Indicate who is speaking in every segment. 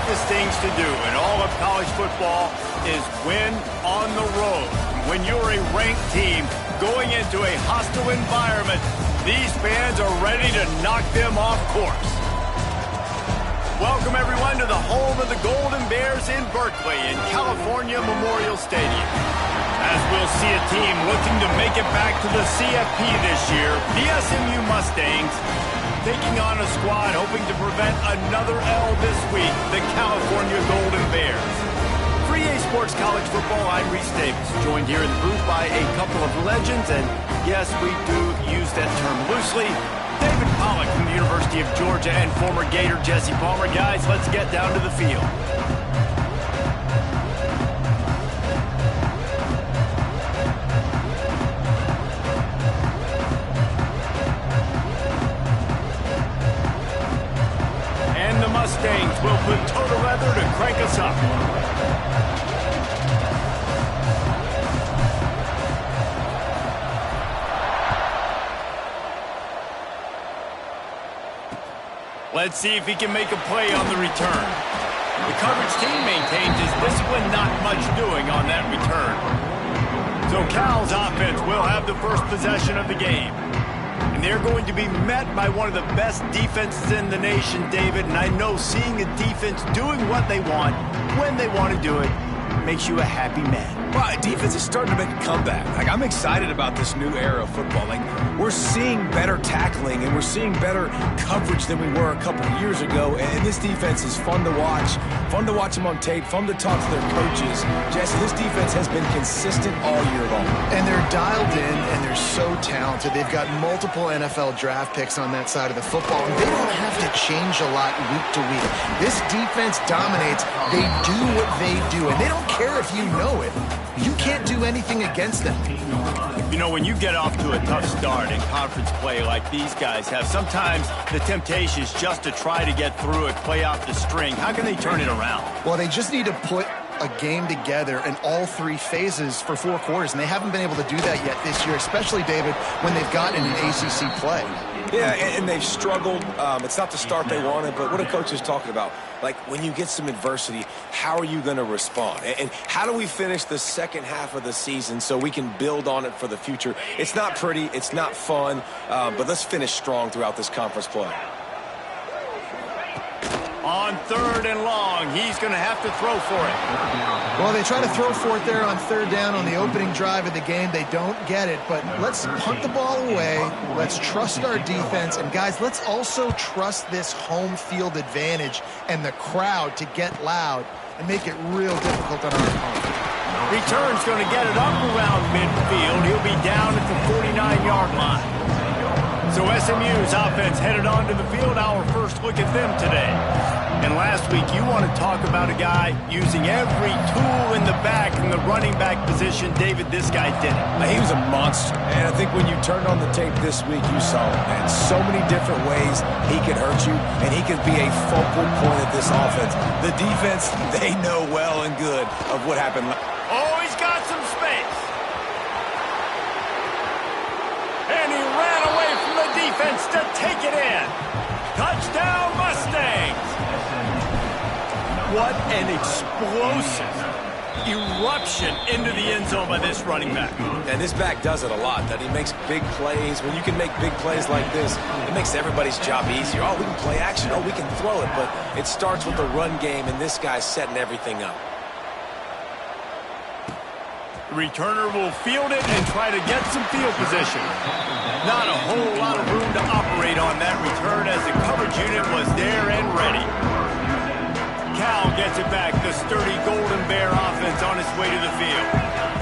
Speaker 1: toughest things to do in all of college football is win on the road. When you're a ranked team going into a hostile environment, these fans are ready to knock them off course. Welcome, everyone, to the home of the Golden Bears in Berkeley in California Memorial Stadium. As we'll see a team looking to make it back to the CFP this year, the SMU Mustangs taking on a squad hoping to prevent another L this week, the California Golden Bears. For EA Sports College Football, I'm Reese Davis, joined here in the booth by a couple of legends, and yes, we do use that term loosely. David Pollack from the University of Georgia and former Gator Jesse Palmer. Guys, let's get down to the field. And the Mustangs will put total leather to crank us up. Let's see if he can make a play on the return. The coverage team maintains his discipline, not much doing on that return. So Cal's offense will have the first possession of the game. And they're going to be met by one of the best defenses in the nation, David. And I know seeing a defense doing what they want, when they want to do it, makes you a happy man.
Speaker 2: Well, defense is starting to make a comeback. Like, I'm excited about this new era of football. Like, we're seeing better tackling and we're seeing better coverage than we were a couple of years ago. And this defense is fun to watch them on tape, fun to talk to their coaches. Jesse, this defense has been consistent all year long.
Speaker 3: And they're dialed in and they're so talented. They've got multiple NFL draft picks on that side of the football, and they don't have to change a lot week to week. This defense dominates. They do what they do, and they don't care if you know it. You can't do anything against them.
Speaker 1: You know, when you get off to a tough start in conference play like these guys have, sometimes the temptation is just to try to get through it, play off the string. How can they turn it around?
Speaker 3: Well, they just need to put a game together in all three phases for 4 quarters, and they haven't been able to do that yet this year, especially, David, when they've gotten an ACC play.
Speaker 2: Yeah, and they've struggled. It's not the start they wanted, but what a coach is talking about. Like, when you get some adversity, how are you going to respond? And how do we finish the second half of the season so we can build on it for the future? It's not pretty, it's not fun, but let's finish strong throughout this conference play.
Speaker 1: On 3rd and long, he's going to have to throw for it.
Speaker 3: Well, they try to throw for it there on 3rd down on the opening drive of the game. They don't get it, but let's punt the ball away. Let's trust our defense. And, guys, let's also trust this home field advantage and the crowd to get loud and make it real difficult on our opponent.
Speaker 1: Return's going to get it up around midfield. He'll be down at the 49-yard line. So SMU's offense headed onto the field. Our first look at them today. And last week, you want to talk about a guy using every tool in the back in the running back position. David, this guy did it.
Speaker 2: He was a monster. And I think when you turned on the tape this week, you saw it, man. So many different ways he could hurt you, and he could be a focal point of this offense. The defense, they know well and good of what happened.
Speaker 1: Oh, he's got some space. And he ran away from the defense to take it in. Touchdown, Mustangs. What an explosive eruption into the end zone by this running back.
Speaker 2: And this back does it a lot, that he makes big plays. When you can make big plays like this, it makes everybody's job easier. Oh, we can play action. Oh, we can throw it. But it starts with the run game, and this guy's setting everything up.
Speaker 1: The returner will field it and try to get some field position. Not a whole lot of room to operate on that return as the coverage unit was there and ready. Cal gets it back. The sturdy Golden Bear offense on its way to the field.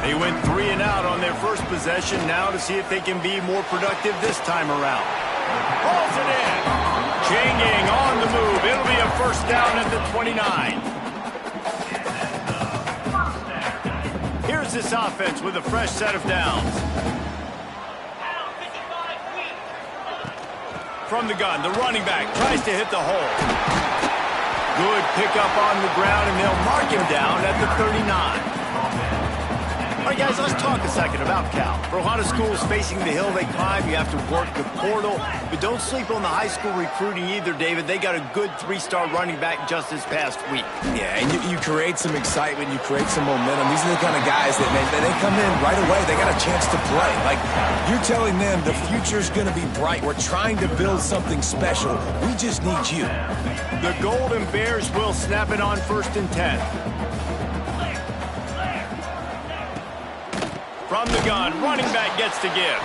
Speaker 1: They went 3 and out on their first possession. Now to see if they can be more productive this time around. Hauls it in. Changing on the move. It'll be a first down at the 29. Here's this offense with a fresh set of downs. From the gun, the running back tries to hit the hole. Good pickup on the ground, and they'll mark him down at the 39. All right, guys, let's talk a second about Cal. For a lot of schools facing the hill they climb, you have to work the portal. But don't sleep on the high school recruiting either, David. They got a good 3-star running back just this past week.
Speaker 2: Yeah, and you create some excitement, you create some momentum. These are the kind of guys that, man, they come in right away. They got a chance to play. Like, you're telling them the future's going to be bright. We're trying to build something special. We just need you.
Speaker 1: The Golden Bears will snap it on 1st and 10. From the gun, running back gets to give.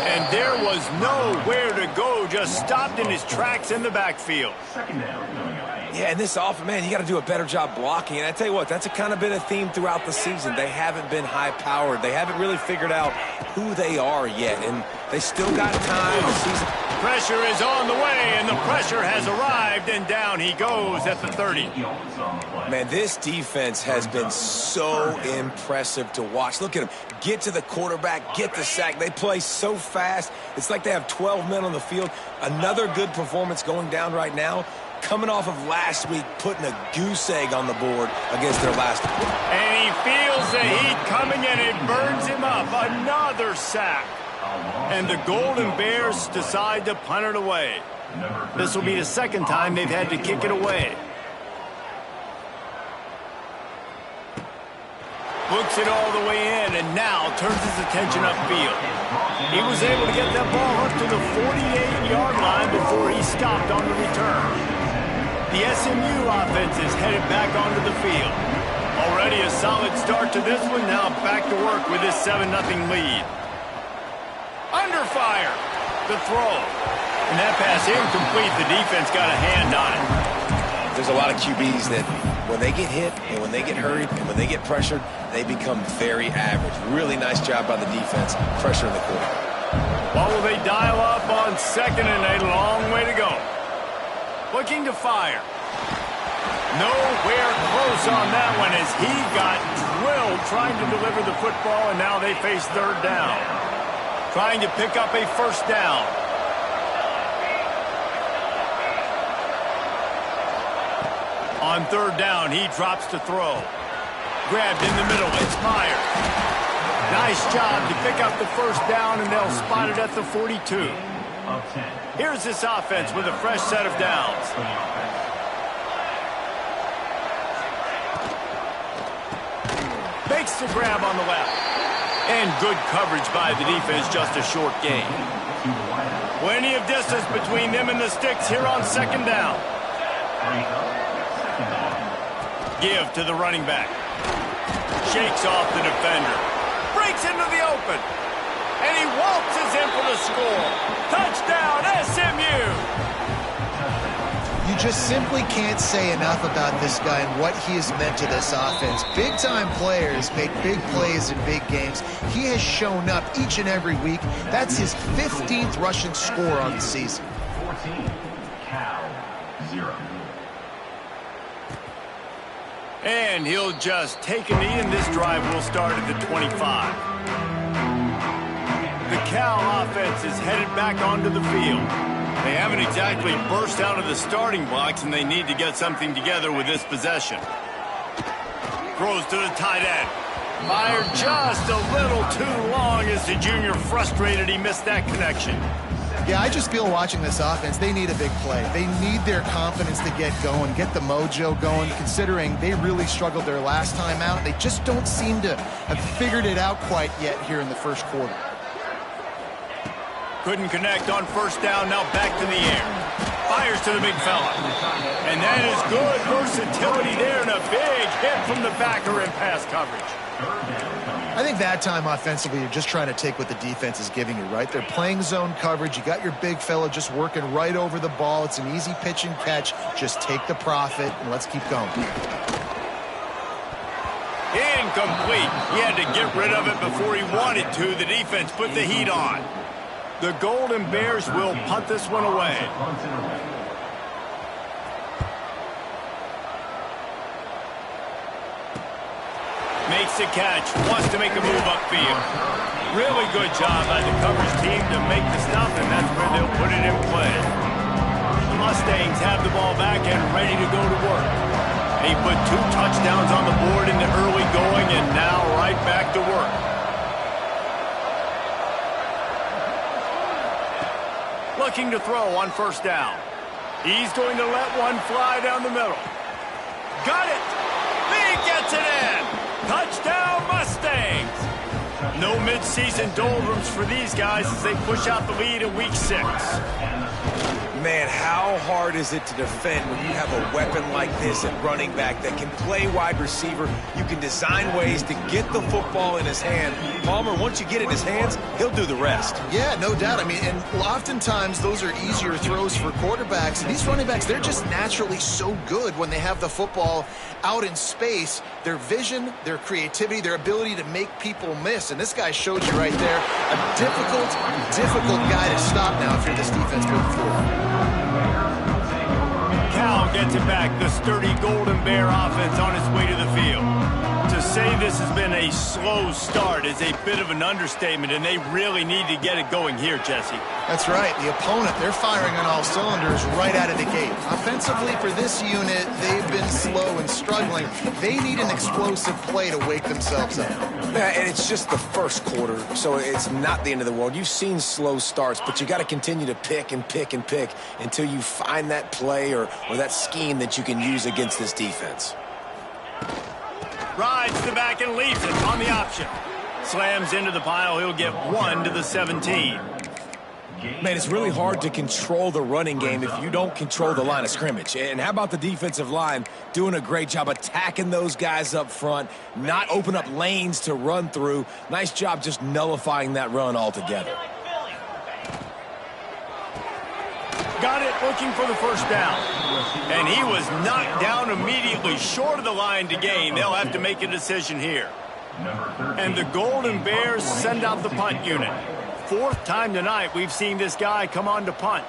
Speaker 1: And there was nowhere to go, just stopped in his tracks in the backfield.
Speaker 2: Yeah, and this offense, man, you got to do a better job blocking. And I tell you what, that's kind of been a theme throughout the season. They haven't been high-powered. They haven't really figured out who they are yet, and they still got time. The season.
Speaker 1: Pressure is on the way, and the pressure has arrived, and down he goes at the 30.
Speaker 2: Man, this defense has been so impressive to watch. Look at them. Get to the quarterback, get the sack. They play so fast. It's like they have 12 men on the field. Another good performance going down right now. Coming off of last week, putting a goose egg on the board against their last opponent.
Speaker 1: And he feels the heat coming, and it burns him up. Another sack. And the Golden Bears decide to punt it away. This will be the second time they've had to kick it away. Looks it all the way in, and now turns his attention upfield. He was able to get that ball up to the 48-yard line before he stopped on the return. The SMU offense is headed back onto the field. Already a solid start to this one, now back to work with this 7-0 lead. Under fire, the throw. And that pass incomplete, the defense got a hand on it.
Speaker 2: There's a lot of QBs that when they get hit and when they get hurried and when they get pressured, they become very average. Really nice job by the defense, pressuring the quarterback.
Speaker 1: What will they dial up on 2nd and a long way to go? Looking to fire. Nowhere close on that one as he got drilled trying to deliver the football, and now they face 3rd down. Trying to pick up a 1st down. On 3rd down, he drops to throw. Grabbed in the middle, it's Meyer. Nice job to pick up the 1st down, and they'll spot it at the 42. Here's this offense with a fresh set of downs. Makes the grab on the left. And good coverage by the defense, just a short gain. Plenty of distance between them and the sticks here on 2nd down. Give to the running back. Shakes off the defender. Breaks into the open. And he waltzes in for the score. Touchdown, SMU!
Speaker 3: You just simply can't say enough about this guy and what he has meant to this offense. Big-time players make big plays in big games. He has shown up each and every week. That's his 15th rushing score on the season.
Speaker 4: 14, Cal, 0.
Speaker 1: And he'll just take a knee, and this drive will start at the 25. The Cal offense is headed back onto the field. They haven't exactly burst out of the starting blocks, and they need to get something together with this possession. Throws to the tight end. Fired just a little too long as the junior frustrated he missed that connection.
Speaker 3: Yeah, I just feel watching this offense, they need a big play. They need their confidence to get going, get the mojo going, considering they really struggled their last time out. They just don't seem to have figured it out quite yet here in the 1st quarter.
Speaker 1: Couldn't connect on 1st down, now back to the air. Fires to the big fella. And that is good versatility there, and a big hit from the backer in pass coverage.
Speaker 3: I think that time offensively, you're just trying to take what the defense is giving you, right? They're playing zone coverage. You got your big fella just working right over the ball. It's an easy pitch and catch. Just take the profit, and let's keep going.
Speaker 1: Incomplete. He had to get rid of it before he wanted to. The defense put the heat on. The Golden Bears will punt this one away. Makes the catch, wants to make a move upfield. Really good job by the coverage team to make the stop, and that's where they'll put it in play. The Mustangs have the ball back and ready to go to work. He put 2 touchdowns on the board in the early going, and now right back to work. Looking to throw on first down. He's going to let one fly down the middle. Got it! He gets it in! Touchdown Mustangs! No mid-season doldrums for these guys as they push out the lead in Week 6.
Speaker 2: Man, how hard is it to defend when you have a weapon like this at running back that can play wide receiver? You can design ways to get the football in his hand. Palmer, once you get it in his hands, he'll do the rest.
Speaker 3: Yeah, no doubt. I mean, and oftentimes those are easier throws for quarterbacks. And these running backs, they're just naturally so good when they have the football out in space. Their vision, their creativity, their ability to make people miss. And this guy showed you right there a difficult guy to stop now if you're this defense moving forward.
Speaker 1: Cal gets it back. The sturdy Golden Bear offense on its way to the field. To say this has been a slow start is a bit of an understatement, and they really need to get it going here, Jesse.
Speaker 3: That's right. The opponent, they're firing on all cylinders right out of the gate. Offensively for this unit, they've been slow and struggling. They need an explosive play to wake themselves up.
Speaker 2: Yeah, and it's just the first quarter, so it's not the end of the world. You've seen slow starts, but you got to continue to pick and pick and pick until you find that play or that scheme that you can use against this defense.
Speaker 1: Rides the back and leaves it on the option. Slams into the pile. He'll get 1 to the 17.
Speaker 2: Man, it's really hard to control the running game if you don't control the line of scrimmage. And how about the defensive line doing a great job attacking those guys up front, not open up lanes to run through. Nice job just nullifying that run altogether.
Speaker 1: Got it, looking for the first down. And he was knocked down immediately short of the line to gain. They'll have to make a decision here. And the Golden Bears send out the punt unit. 4th time tonight we've seen this guy come on to punt.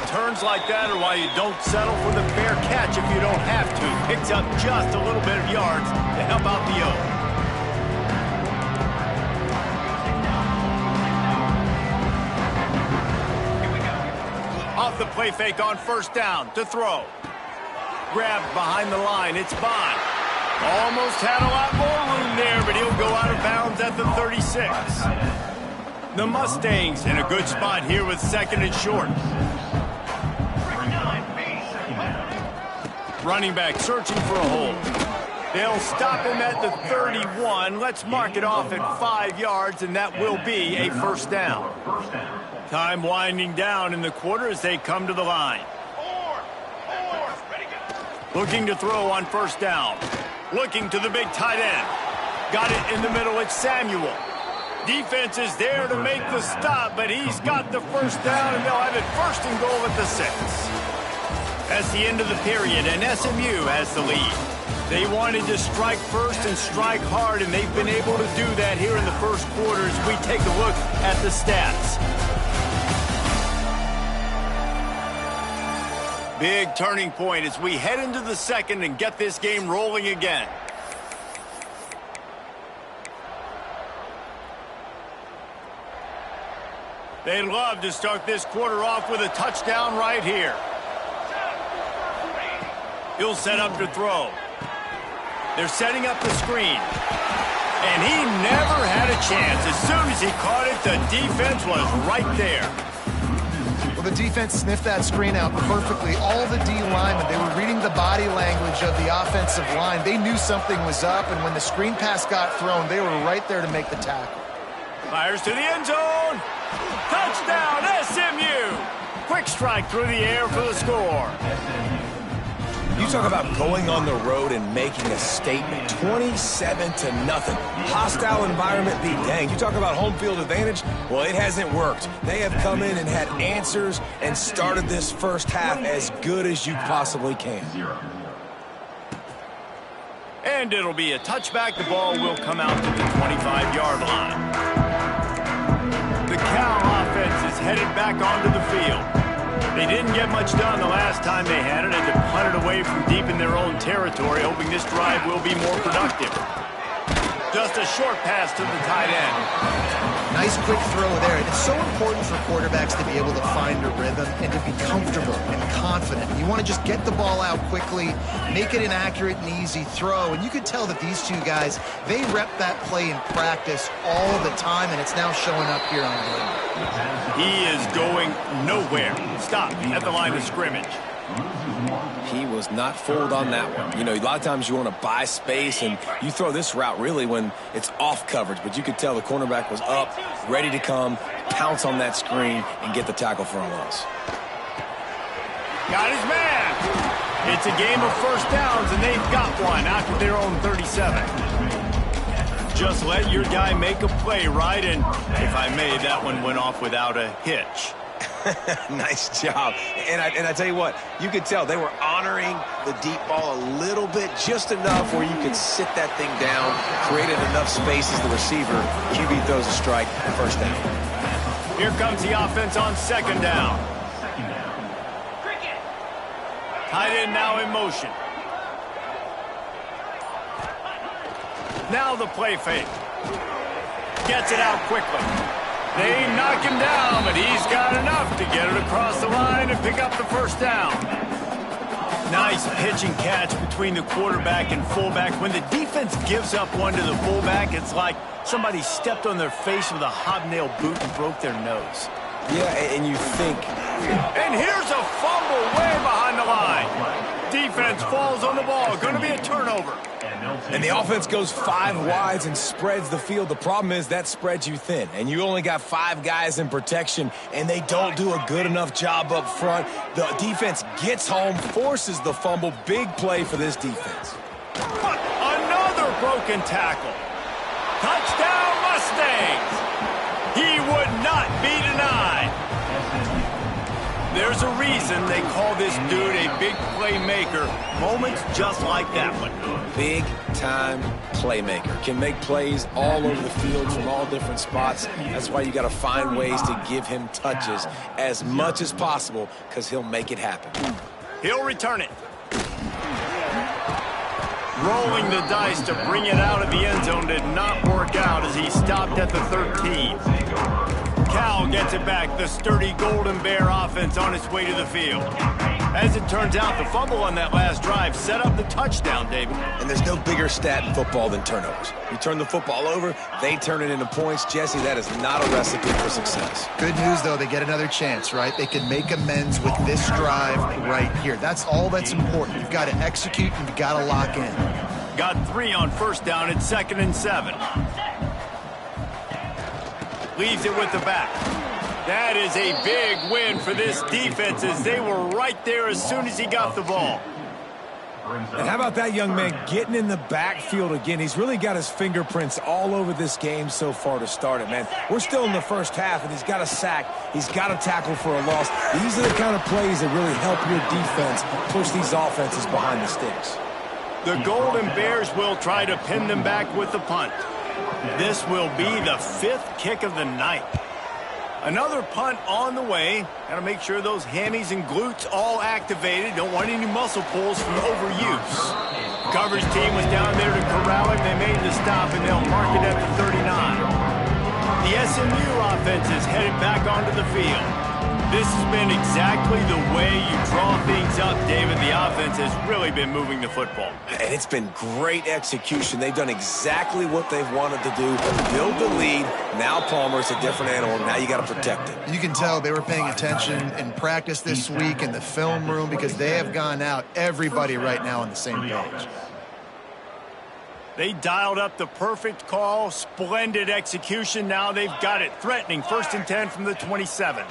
Speaker 1: Turns like that are why you don't settle for the fair catch if you don't have to. Picks up just a little bit of yards to help out the O. Off the play fake on first down to throw. Grabbed behind the line. It's Bond. Almost had a lot more room there, but he'll go out of bounds at the 36. The Mustangs in a good spot here with 2nd and short. Running back searching for a hole. They'll stop him at the 31. Let's mark it off at 5 yards, and that will be a first down. Time winding down in the quarter as they come to the line. Looking to throw on first down. Looking to the big tight end. Got it in the middle. It's Samuel. Defense is there to make the stop, but he's got the first down, and they'll have it 1st and goal at the 6. That's the end of the period, and SMU has the lead. They wanted to strike first and strike hard, and they've been able to do that here in the first quarter as we take a look at the stats. Big turning point as we head into the 2nd and get this game rolling again. They'd love to start this quarter off with a touchdown right here. He'll set up to throw. They're setting up the screen. And he never had a chance. As soon as he caught it, the defense was right there.
Speaker 3: Well, the defense sniffed that screen out perfectly. All the D linemen, they were reading the body language of the offensive line. They knew something was up, and when the screen pass got thrown, they were right there to make the tackle.
Speaker 1: Fires to the end zone. Touchdown, SMU. Quick strike through the air for the score.
Speaker 2: You talk about going on the road and making a statement. 27-0. Hostile environment be dang. You talk about home field advantage. Well, it hasn't worked. They have come in and had answers and started this first half as good as you possibly can.
Speaker 1: And it'll be a touchback. The ball will come out to the 25-yard line. The Cal offense is headed back onto the field. They didn't get much done the last time they had it, and to punt it away from deep in their own territory, hoping this drive will be more productive. Just just a short pass to the tight end.
Speaker 3: Nice quick throw there. And it's so important for quarterbacks to be able to find a rhythm and to be comfortable and confident. You want to just get the ball out quickly, make it an accurate and easy throw. And you could tell that these two guys, they rep that play in practice all the time, and it's now showing up here on game.
Speaker 1: He is going nowhere. Stop at the line of scrimmage.
Speaker 2: He was not fooled on that one. You know, a lot of times you want to buy space, and you throw this route really when it's off coverage. But you could tell the cornerback was up, ready to come, pounce on that screen, and get the tackle for a loss.
Speaker 1: Got his man. It's a game of first downs, and they've got one out to their own 37. Just let your guy make a play, right? And if I may, that one went off without a hitch.
Speaker 2: Nice job. And I tell you what, you could tell they were honoring the deep ball a little bit, just enough where you could sit that thing down, created enough space as the receiver. QB throws a strike, first down.
Speaker 1: Here comes the offense on second down. Tight end now in motion. Now the play fake. Gets it out quickly. They knock him down, but he's got enough to get it across the line and pick up the first down. Nice pitch and catch between the quarterback and fullback. When the defense gives up one to the fullback, it's like somebody stepped on their face with a hobnail boot and broke their nose.
Speaker 2: Yeah, and you think...
Speaker 1: And here's a fumble way behind the line. Defense falls on the ball. Going to be a turnover.
Speaker 2: And the offense goes 5 wides and spreads the field. The problem is that spreads you thin, and you only got 5 guys in protection, and they don't do a good enough job up front. The defense gets home, forces the fumble. Big play for this defense.
Speaker 1: Another broken tackle. Touchdown, Mustangs. He would not be denied. There's a reason they call this dude a big playmaker. Moments just like that one.
Speaker 2: Big-time playmaker. Can make plays all over the field from all different spots. That's why you got to find ways to give him touches as much as possible, because he'll make it happen.
Speaker 1: He'll return it. Rolling the dice to bring it out of the end zone did not work out as he stopped at the 13. Cal gets it back. The sturdy Golden Bear offense on its way to the field. As it turns out, the fumble on that last drive set up the touchdown, David.
Speaker 2: And there's no bigger stat in football than turnovers. You turn the football over, they turn it into points. Jesse, that is not a recipe for success.
Speaker 3: Good news, though, they get another chance, right? They can make amends with this drive right here. That's all that's important. You've got to execute and you've got to lock in.
Speaker 1: Got 3 on first down. It's 2nd and 7. Leaves it with the back. That is a big win for this defense as they were right there as soon as he got the ball.
Speaker 2: And how about that young man getting in the backfield again? He's really got his fingerprints all over this game so far to start it, man. We're still in the first half, and he's got a sack. He's got a tackle for a loss. These are the kind of plays that really help your defense push these offenses behind the sticks.
Speaker 1: The Golden Bears will try to pin them back with the punt. This will be the 5th kick of the night. Another punt on the way. Got to make sure those hammies and glutes all activated. Don't want any muscle pulls from overuse. Coverage team was down there to corral him. They made the stop, and they'll mark it at the 39. The SMU offense is headed back onto the field. This has been exactly the way you draw things up, David. The offense has really been moving the football.
Speaker 2: And it's been great execution. They've done exactly what they've wanted to do. Build the lead. Now Palmer's a different animal. Now you got to protect it.
Speaker 3: You can tell they were paying attention in practice this week in the film room because they have gone out, everybody right now on the same page.
Speaker 1: They dialed up the perfect call. Splendid execution. Now they've got it. Threatening 1st and 10 from the 27.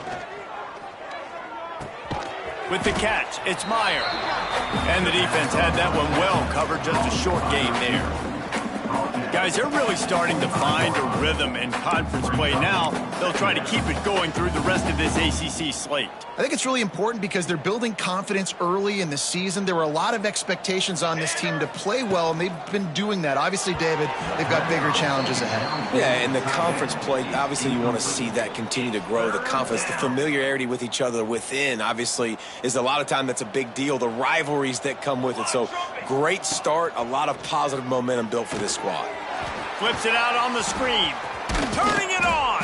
Speaker 1: With the catch, it's Meyer. And the defense had that one well covered, just a short game there. Guys, they're really starting to find a rhythm in conference play now. They'll try to keep it going through the rest of this ACC slate.
Speaker 3: I think it's really important because they're building confidence early in the season. There were a lot of expectations on this team to play well, and they've been doing that. Obviously, David, they've got bigger challenges ahead.
Speaker 2: Yeah, and the conference play, obviously you want to see that continue to grow. The confidence, the familiarity with each other within, obviously, is a lot of time that's a big deal. The rivalries that come with it. So, great start, a lot of positive momentum built for this squad.
Speaker 1: Flips it out on the screen. Turning it on.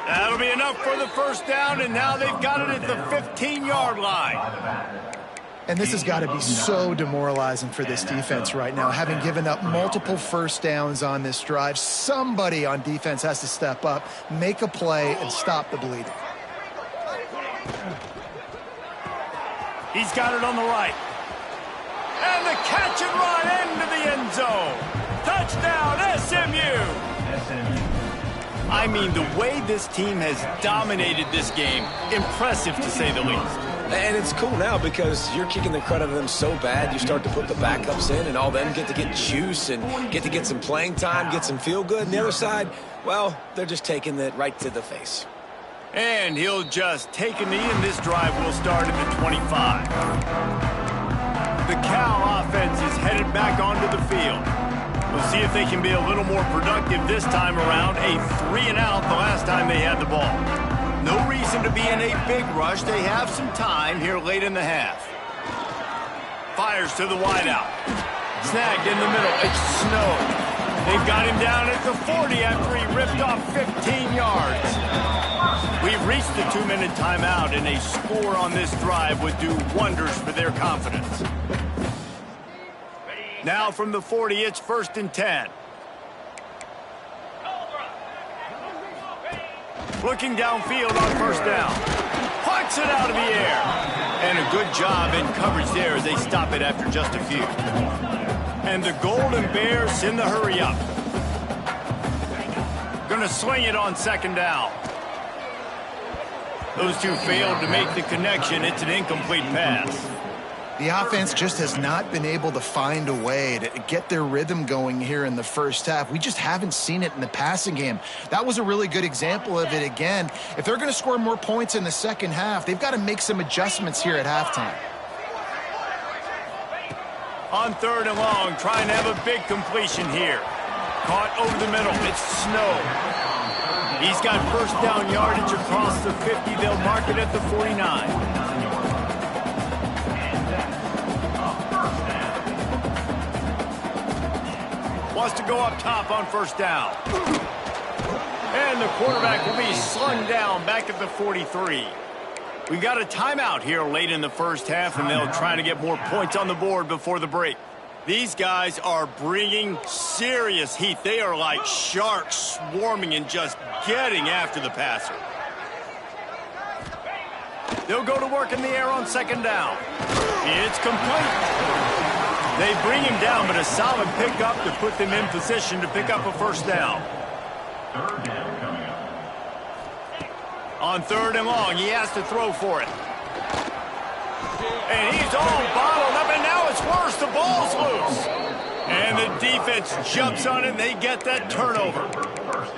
Speaker 1: That'll be enough for the first down, and now they've got it at the 15-yard line.
Speaker 3: And this has got to be so demoralizing for this defense right now, having given up multiple first downs on this drive. Somebody on defense has to step up, make a play, and stop the bleeding.
Speaker 1: He's got it on the right. And the catch and run into the end zone. Touchdown, SMU! I mean, the way this team has dominated this game, impressive to say the least.
Speaker 2: And it's cool now because you're kicking the crud out of them so bad, you start to put the backups in, and all them get to get juice and get to get some playing time, get some feel good. And the other side, well, they're just taking it right to the face.
Speaker 1: And he'll just take a knee, and this drive will start at the 25. The Cal offense is headed back onto the field. We'll see if they can be a little more productive this time around. A 3-and-out the last time they had the ball. No reason to be in a big rush. They have some time here late in the half. Fires to the wideout. Snagged in the middle. It's Snow. They've got him down at the 40 after he ripped off 15 yards. We've reached the 2-minute timeout, and a score on this drive would do wonders for their confidence. Now from the 40, it's 1st and 10. Looking downfield on first down. Pucks it out of the air. And a good job in coverage there as they stop it after just a few. And the Golden Bears in the hurry up. Gonna swing it on 2nd down. Those two failed to make the connection. It's an incomplete pass.
Speaker 3: The offense just has not been able to find a way to get their rhythm going here in the first half. We just haven't seen it in the passing game. That was a really good example of it again. If they're going to score more points in the second half, they've got to make some adjustments here at halftime.
Speaker 1: On 3rd and long, trying to have a big completion here. Caught over the middle. It's Snow. He's got first down yardage across the 50. They'll mark it at the 49. Wants to go up top on first down. And the quarterback will be slung down back at the 43. We got a timeout here late in the first half, and they'll try to get more points on the board before the break. These guys are bringing serious heat. They are like sharks swarming and just getting after the passer. They'll go to work in the air on 2nd down. It's complete. They bring him down, but a solid pickup to put them in position to pick up a first down.
Speaker 4: 3rd down coming up.
Speaker 1: On 3rd and long, he has to throw for it. And he's all bottled up, and now it's worse. The ball's loose. And the defense jumps on it, and they get that turnover.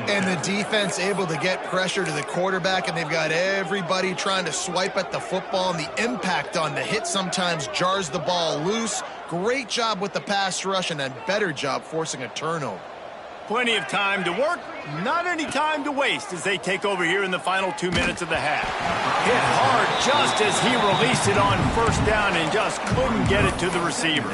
Speaker 3: And the defense able to get pressure to the quarterback, and they've got everybody trying to swipe at the football, and the impact on the hit sometimes jars the ball loose. Great job with the pass rush, and a better job forcing a turnover.
Speaker 1: Plenty of time to work, not any time to waste as they take over here in the final 2 minutes of the half. Hit hard just as he released it on first down and just couldn't get it to the receiver.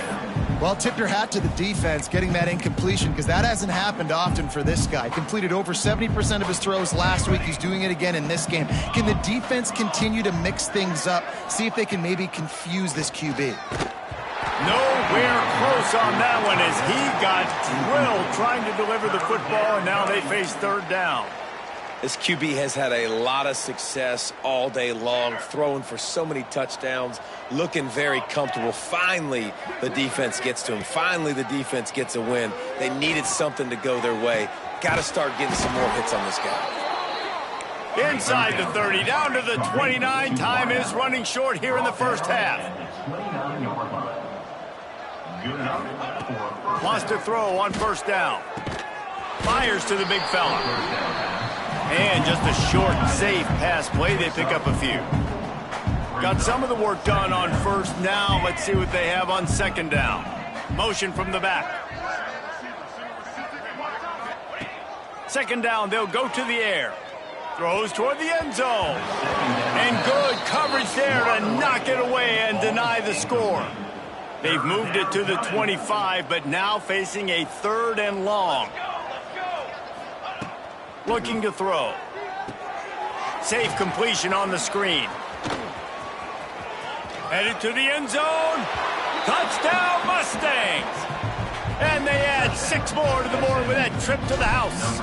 Speaker 3: Well, tip your hat to the defense getting that incompletion, because that hasn't happened often for this guy. Completed over 70% of his throws last week. He's doing it again in this game. Can the defense continue to mix things up, see if they can maybe confuse this QB?
Speaker 1: Nowhere close on that one as he got drilled trying to deliver the football, and now they face 3rd down.
Speaker 2: This QB has had a lot of success all day long, throwing for so many touchdowns, looking very comfortable. Finally, the defense gets to him. Finally, the defense gets a win. They needed something to go their way. Got to start getting some more hits on this guy.
Speaker 1: Inside the 30, down to the 29. Time is running short here in the first half. Wants to throw on first down. Fires to the big fella. And just a short, safe pass play. They pick up a few. Got some of the work done on first. Now let's see what they have on 2nd down. Motion from the back. 2nd down, they'll go to the air. Throws toward the end zone. And good coverage there to knock it away and deny the score. They've moved it to the 25, but now facing a 3rd and long. Looking to throw. Safe completion on the screen. Headed to the end zone. Touchdown, Mustangs! And they add 6 more to the board with that trip to the house.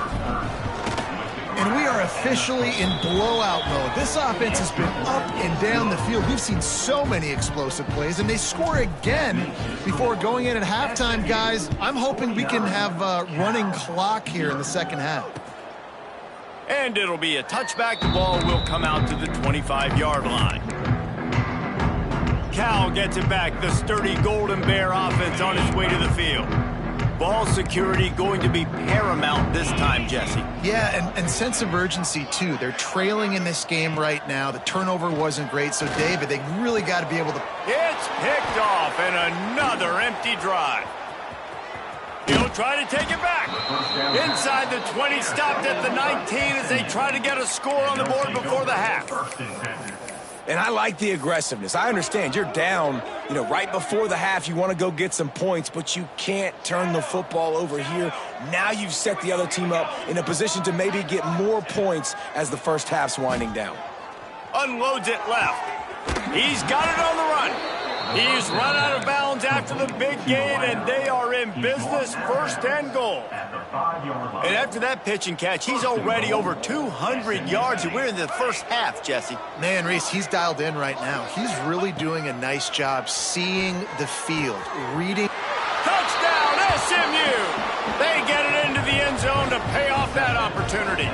Speaker 3: And we are officially in blowout mode. This offense has been up and down the field. We've seen so many explosive plays, and they score again before going in at halftime, guys. I'm hoping we can have a running clock here in the second half.
Speaker 1: And it'll be a touchback. The ball will come out to the 25-yard line. Cal gets it back. The sturdy Golden Bear offense on its way to the field. Ball security going to be paramount this time, Jesse.
Speaker 3: Yeah, and sense of urgency, too. They're trailing in this game right now. The turnover wasn't great. So, David, they really got to be able to...
Speaker 1: It's picked off, and another empty drive. He'll try to take it back. Inside the 20, stopped at the 19 as they try to get a score on the board before the half.
Speaker 2: And I like the aggressiveness. I understand you're down, right before the half. You want to go get some points, but you can't turn the football over here. Now you've set the other team up in a position to maybe get more points as the first half's winding down.
Speaker 1: Unloads it left. He's got it on the run. He's run out of bounds after the big gain, and they are in business, 1st and goal. And after that pitch and catch, he's already over 200 yards, and we're in the first half, Jesse.
Speaker 3: Man, Reese, he's dialed in right now. He's really doing a nice job seeing the field, reading.
Speaker 1: Touchdown, SMU! They get it into the end zone to pay off that opportunity.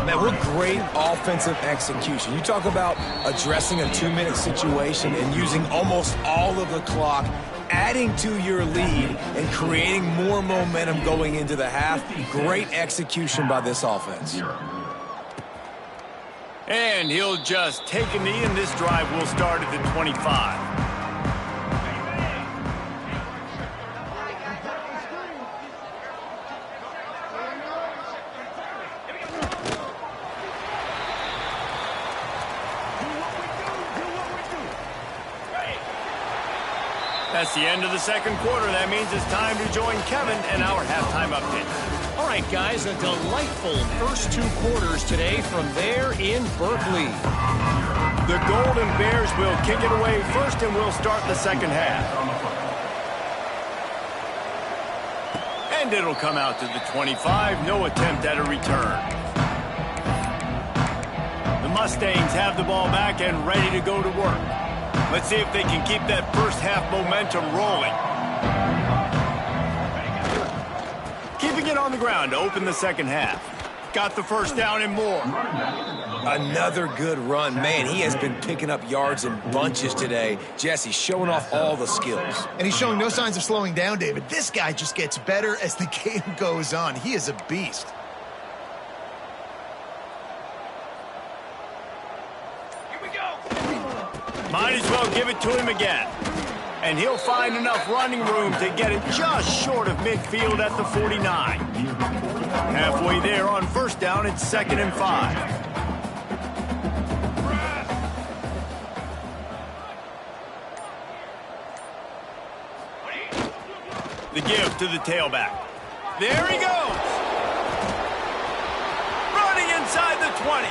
Speaker 2: Man, what great offensive execution. You talk about addressing a 2-minute situation and using almost all of the clock, adding to your lead and creating more momentum going into the half. Great execution by this offense.
Speaker 1: And he'll just take a knee, and this drive will start at the 25. That's the end of the second quarter. That means it's time to join Kevin and our halftime update.
Speaker 5: All right, guys, a delightful first 2 quarters today from there in Berkeley.
Speaker 1: The Golden Bears will kick it away first, and we'll start the second half. And it'll come out to the 25. No attempt at a return. The Mustangs have the ball back and ready to go to work. Let's see if they can keep that first half momentum rolling. Keeping it on the ground to open the second half. Got the first down and more.
Speaker 2: Another good run. Man, he has been picking up yards in bunches today. Jesse showing off all the skills.
Speaker 3: And he's showing no signs of slowing down, David. This guy just gets better as the game goes on. He is a beast.
Speaker 1: Might as well give it to him again. And he'll find enough running room to get it just short of midfield at the 49. Halfway there on first down, it's 2nd and 5. The give to the tailback. There he goes. Running inside the 20.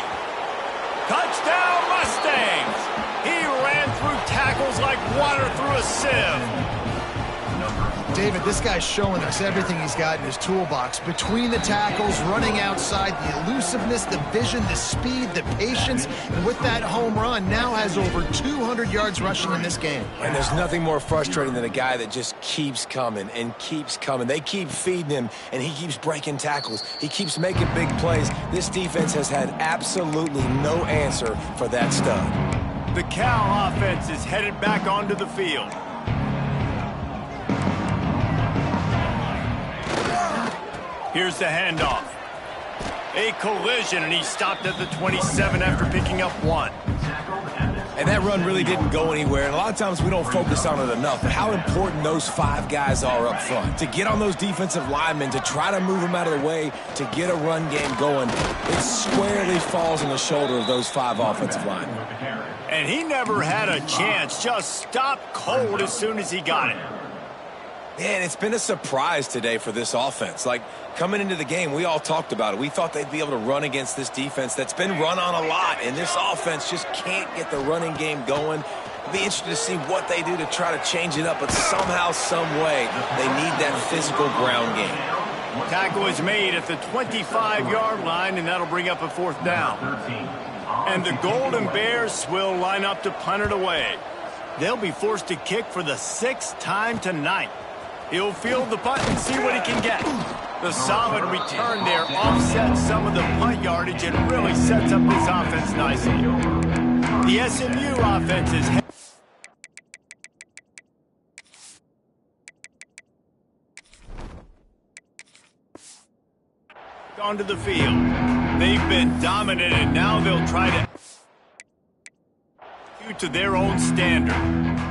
Speaker 1: Touchdown, Mustangs. He ran through tackles like water through a sieve.
Speaker 3: David, this guy's showing us everything he's got in his toolbox. Between the tackles, running outside, the elusiveness, the vision, the speed, the patience. And with that home run, now has over 200 yards rushing in this game.
Speaker 2: And there's nothing more frustrating than a guy that just keeps coming and keeps coming. They keep feeding him, and he keeps breaking tackles. He keeps making big plays. This defense has had absolutely no answer for that stud.
Speaker 1: The Cal offense is headed back onto the field. Here's the handoff. A collision, and he stopped at the 27 after picking up 1.
Speaker 2: And that run really didn't go anywhere. And a lot of times we don't focus on it enough. But how important those 5 guys are up front. To get on those defensive linemen, to try to move them out of the way, to get a run game going, it squarely falls on the shoulder of those 5 offensive linemen.
Speaker 1: And he never had a chance. Just stopped cold as soon as he got it.
Speaker 2: Man, it's been a surprise today for this offense. Like, coming into the game, we all talked about it. We thought they'd be able to run against this defense that's been run on a lot, and this offense just can't get the running game going. It'll be interesting to see what they do to try to change it up, but somehow, some way, they need that physical ground game.
Speaker 1: Tackle is made at the 25-yard line, and that'll bring up a 4th down. And the Golden Bears will line up to punt it away. They'll be forced to kick for the 6th time tonight. He'll field the punt and see what he can get. The solid return there offsets some of the punt yardage and really sets up this offense nicely. The SMU offense is onto the field. They've been dominant, and now they'll try to execute to their own standard.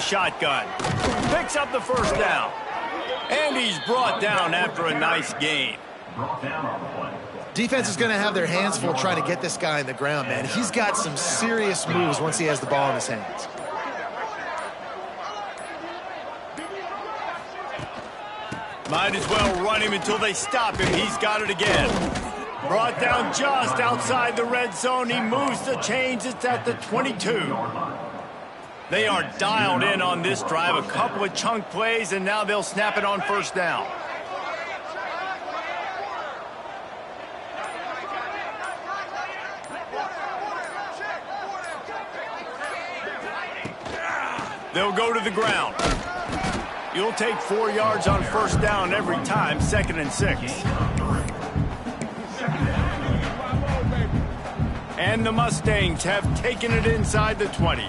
Speaker 1: Shotgun. Picks up the 1st down. And he's brought down after a nice gain.
Speaker 3: Defense is going to have their hands full trying to get this guy in the ground, man. He's got some serious moves once he has the ball in his hands.
Speaker 1: Might as well run him until they stop him. He's got it again. Brought down just outside the red zone. He moves the chains. It's at the 22. They are dialed in on this drive. A couple of chunk plays, and now they'll snap it on 1st down. They'll go to the ground. You'll take 4 yards on 1st down every time, 2nd and 6. And the Mustangs have taken it inside the 20.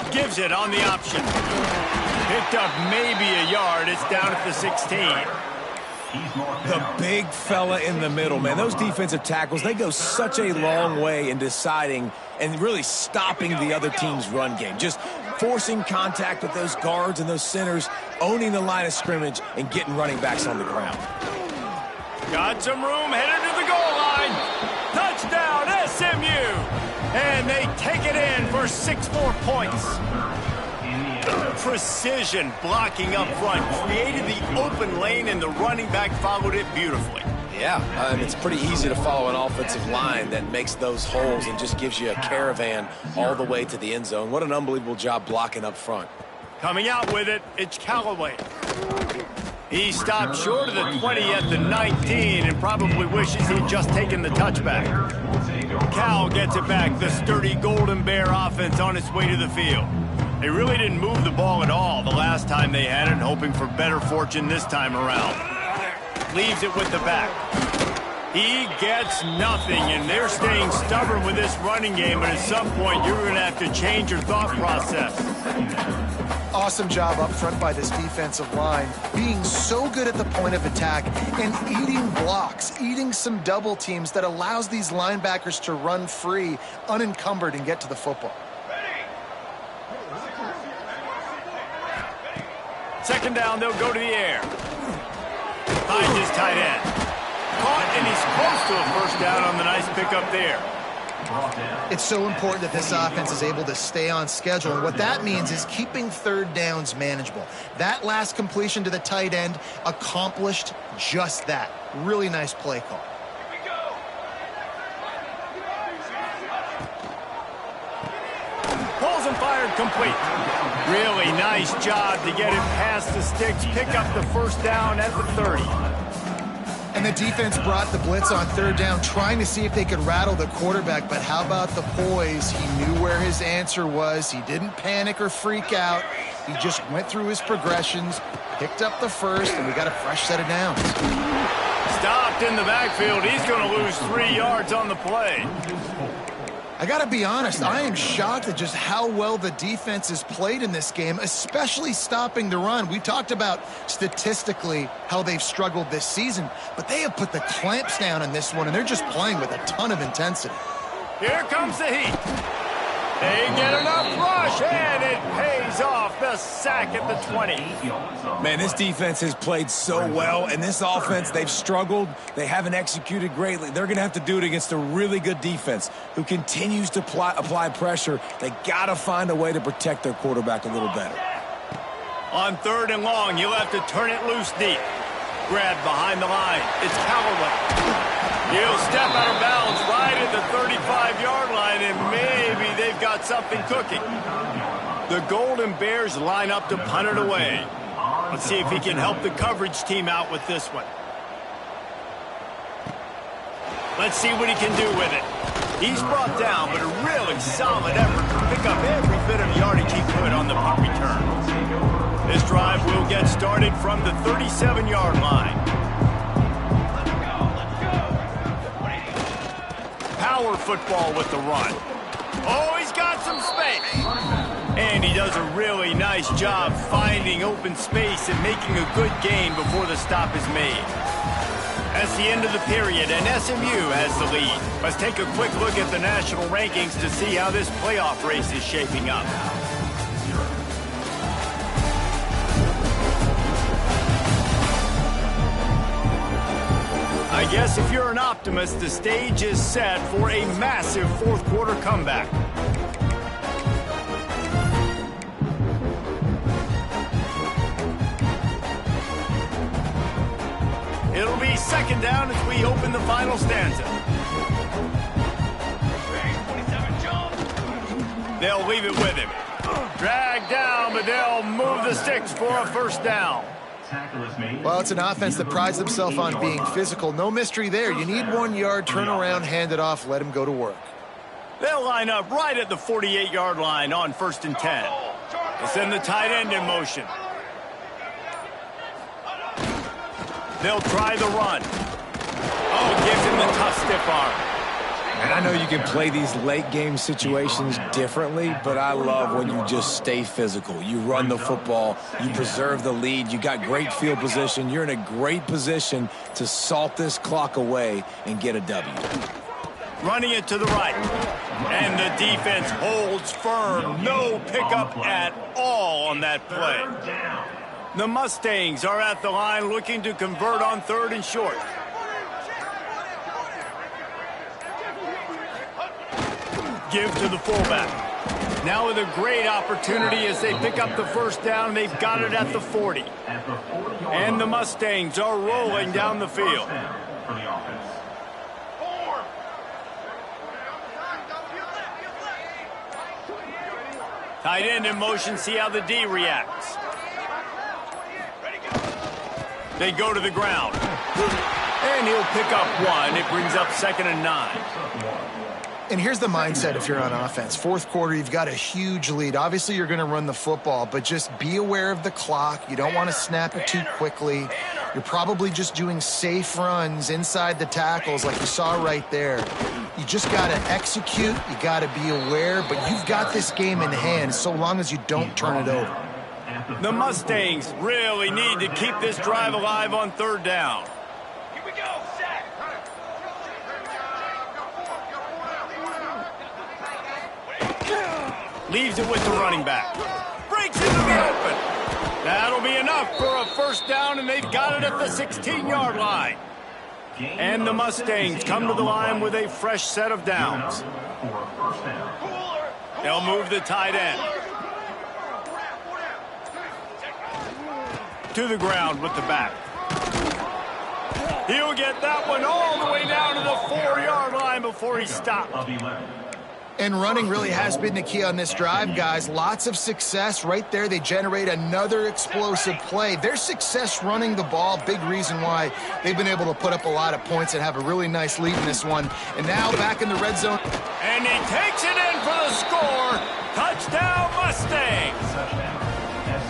Speaker 1: Gives it on the option. Picked up maybe a yard. It's down at the 16.
Speaker 2: The big fella in the middle, man. Those defensive tackles, they go such a long way in deciding and really stopping the other team's run game. Just forcing contact with those guards and those centers, owning the line of scrimmage, and getting running backs on the ground.
Speaker 1: Got some room, headed to the goal line. Touchdown, SMU! And they take it in for 6 more points. Precision blocking up front. Created the open lane, and the running back followed it beautifully.
Speaker 2: Yeah, it's pretty easy to follow an offensive line that makes those holes and just gives you a caravan all the way to the end zone. What an unbelievable job blocking up front.
Speaker 1: Coming out with it, it's Callaway. He stopped short of the 20 at the 19 and probably wishes he'd just taken the touchback. Cal gets it back. The sturdy Golden Bear offense on its way to the field. They really didn't move the ball at all the last time they had it, hoping for better fortune this time around. Leaves it with the back. He gets nothing, and they're staying stubborn with this running game, but at some point you're going to have to change your thought process.
Speaker 3: Awesome job up front by this defensive line, being so good at the point of attack and eating blocks, eating some double teams that allows these linebackers to run free, unencumbered, and get to the football.
Speaker 1: 2nd down, they'll go to the air. Finds his tight end. Caught, and he's close to a 1st down on the nice pickup there.
Speaker 3: It's so important that this offense is able to stay on schedule, and what that means is keeping 3rd downs manageable. That last completion to the tight end accomplished just that. Really nice play call.
Speaker 1: Pulls and fired complete. Really nice job to get it past the sticks, pick up the 1st down at the 30.
Speaker 3: And the defense brought the blitz on 3rd down, trying to see if they could rattle the quarterback, but how about the poise? He knew where his answer was. He didn't panic or freak out. He just went through his progressions, picked up the 1st, and we got a fresh set of downs.
Speaker 1: Stopped in the backfield. He's going to lose 3 yards on the play.
Speaker 3: I got to be honest, I am shocked at just how well the defense has played in this game, especially stopping the run. We talked about statistically how they've struggled this season, but they have put the clamps down in this one, and they're just playing with a ton of intensity.
Speaker 1: Here comes the heat. They get enough rush, and it pays off. The sack at the 20.
Speaker 2: Man, this defense has played so well, and this offense, they've struggled. They haven't executed greatly. They're going to have to do it against a really good defense who continues to apply pressure. They got to find a way to protect their quarterback a little better.
Speaker 1: On 3rd and long, you'll have to turn it loose deep. Grab behind the line. It's Callaway. He'll step out of bounds right at the 35-yard line, and maybe they've got something cooking. The Golden Bears line up to punt it away. Let's see if he can help the coverage team out with this one. Let's see what he can do with it. He's brought down, but a really solid effort to pick up every bit of yardage he could on the punt return. This drive will get started from the 37-yard line. Power football with the run. Oh, he's got some space. And he does a really nice job finding open space and making a good gain before the stop is made. That's the end of the period, and SMU has the lead. Let's take a quick look at the national rankings to see how this playoff race is shaping up. I guess if you're an optimist, the stage is set for a massive fourth-quarter comeback. It'll be 2nd down as we open the final stanza. They'll leave it with him. Drag down, but they'll move the sticks for a 1st down.
Speaker 3: Well, it's an offense that prides themselves on being physical. No mystery there. You need 1 yard, turn around, hand it off, let him go to work.
Speaker 1: They'll line up right at the 48-yard line on 1st and 10. They'll send the tight end in motion. They'll try the run. Oh, gives him the tough stiff arm.
Speaker 2: And I know you can play these late-game situations differently, but I love when you just stay physical. You run the football, you preserve the lead, you got great field position, you're in a great position to salt this clock away and get a W.
Speaker 1: Running it to the right. And the defense holds firm. No pickup at all on that play. The Mustangs are at the line looking to convert on 3rd and short. Give to the fullback. Now with a great opportunity as they pick up the 1st down. They've got it at the 40. And the Mustangs are rolling down the field. Tight end in motion, see how the D reacts. They go to the ground. And he'll pick up 1. It brings up 2nd and 9.
Speaker 3: And here's the mindset if you're on offense. 4th quarter, you've got a huge lead. Obviously, you're going to run the football, but just be aware of the clock. You don't want to snap it too quickly. You're probably just doing safe runs inside the tackles like you saw right there. You just got to execute. You got to be aware, but you've got this game in hand so long as you don't turn it over.
Speaker 1: The Mustangs really need to keep this drive alive on 3rd down.
Speaker 6: Here we go, sack.
Speaker 1: Leaves it with the running back. Breaks into the open. That'll be enough for a 1st down, and they've got it at the 16-yard line. And the Mustangs come to the line with a fresh set of downs. They'll move the tight end. To the ground with the back. He'll get that one all the way down to the 4-yard line before he stopped.
Speaker 3: And running really has been the key on this drive, guys. Lots of success right there. They generate another explosive play. Their success running the ball, big reason why they've been able to put up a lot of points and have a really nice lead in this one. And now back in the red zone.
Speaker 1: And he takes it in for the score. Touchdown, Mustangs.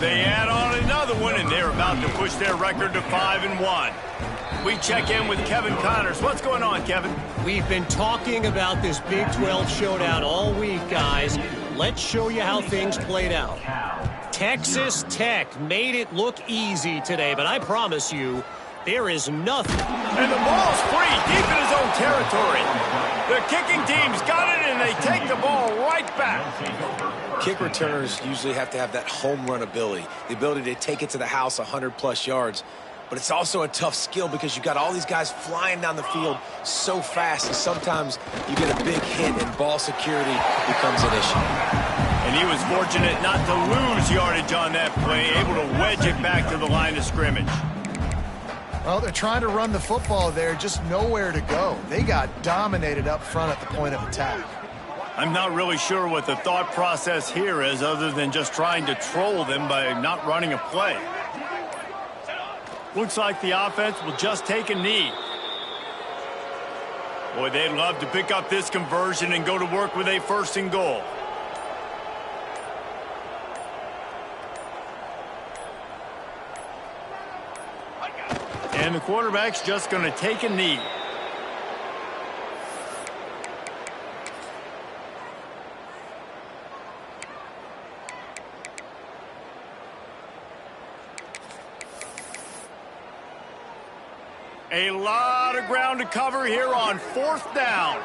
Speaker 1: They add on another one, and they're about to push their record to 5-1. We check in with Kevin Connors. What's going on, Kevin?
Speaker 5: We've been talking about this Big 12 showdown all week, guys. Let's show you how things played out. Texas Tech made it look easy today, but I promise you, there is nothing.
Speaker 1: And the ball's free, deep in his own territory. The kicking team's got it, and they take the ball right back.
Speaker 2: Kick returners usually have to have that home run ability, the ability to take it to the house 100-plus yards. But it's also a tough skill because you've got all these guys flying down the field so fast, and sometimes you get a big hit and ball security becomes an issue.
Speaker 1: And he was fortunate not to lose yardage on that play, able to wedge it back to the line of scrimmage.
Speaker 3: Well, they're trying to run the football there, just nowhere to go. They got dominated up front at the point of attack.
Speaker 1: I'm not really sure what the thought process here is other than just trying to troll them by not running a play. Looks like the offense will just take a knee. Boy, they'd love to pick up this conversion and go to work with a 1st and goal. And the quarterback's just going to take a knee. A lot of ground to cover here on 4th down.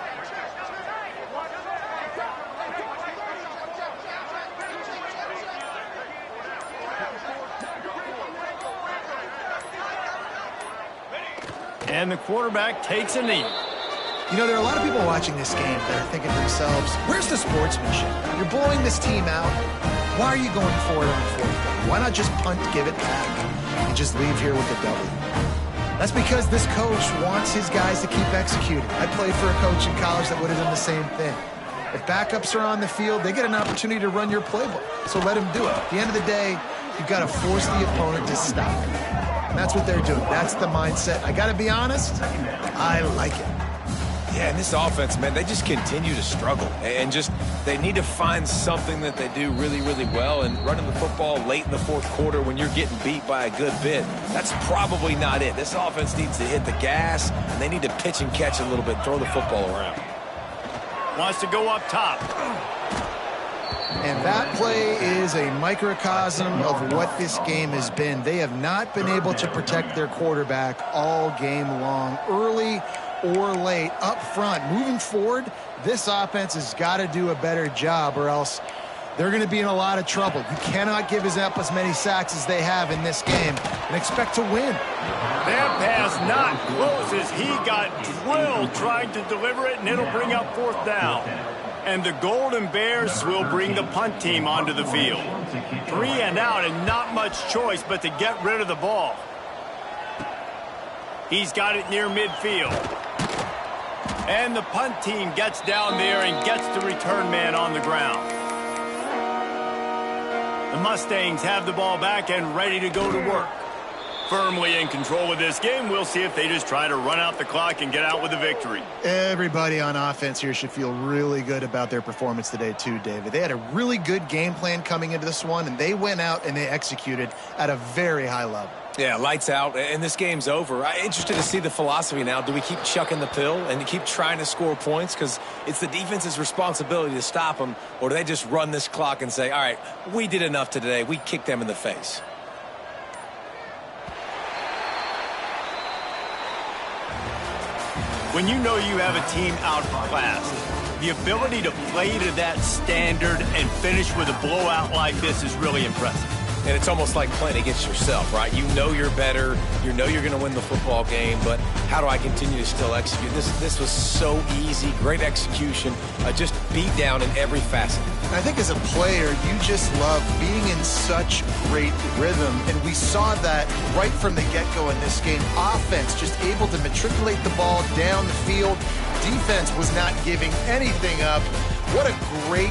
Speaker 1: And the quarterback takes a knee.
Speaker 3: You know, there are a lot of people watching this game that are thinking to themselves, where's the sportsmanship? You're blowing this team out. Why are you going for it on 4th down? Why not just punt, give it back, and just leave here with the W? That's because this coach wants his guys to keep executing. I played for a coach in college that would have done the same thing. If backups are on the field, they get an opportunity to run your playbook, so let them do it. At the end of the day, you've got to force the opponent to stop. And that's what they're doing. That's the mindset. I got to be honest, I like it.
Speaker 2: Yeah, and this offense, man, they just continue to struggle. And just, they need to find something that they do really, really well. And running the football late in the 4th quarter when you're getting beat by a good bit, that's probably not it. This offense needs to hit the gas, and they need to pitch and catch a little bit, throw the football around.
Speaker 1: Wants to go up top.
Speaker 3: And that play is a microcosm of what this game has been. They have not been able to protect their quarterback all game long, early or late, up front. Moving forward, this offense has got to do a better job or else they're going to be in a lot of trouble. You cannot give up as many sacks as they have in this game and expect to win.
Speaker 1: That pass not close as he got drilled trying to deliver it, and it'll bring up 4th down. And the Golden Bears will bring the punt team onto the field. 3 and out and not much choice but to get rid of the ball. He's got it near midfield. And the punt team gets down there and gets the return man on the ground. The Mustangs have the ball back and ready to go to work. Firmly in control of this game. We'll see if they just try to run out the clock and get out with a victory.
Speaker 3: Everybody on offense here should feel really good about their performance today too, David. They had a really good game plan coming into this one, and they went out and they executed at a very high level.
Speaker 2: Yeah, lights out, and this game's over. I'm interested to see the philosophy now. Do we keep chucking the pill and keep trying to score points? Because it's the defense's responsibility to stop them, or do they just run this clock and say, all right, we did enough today. We kicked them in the face.
Speaker 1: When you know you have a team outclassed, the ability to play to that standard and finish with a blowout like this is really impressive.
Speaker 2: And it's almost like playing against yourself, right? You know you're better. You know you're going to win the football game, but how do I continue to still execute? This was so easy, great execution, just beat down in every facet.
Speaker 3: I think as a player, you just love being in such great rhythm, and we saw that right from the get-go in this game. Offense just able to matriculate the ball down the field. Defense was not giving anything up. What a great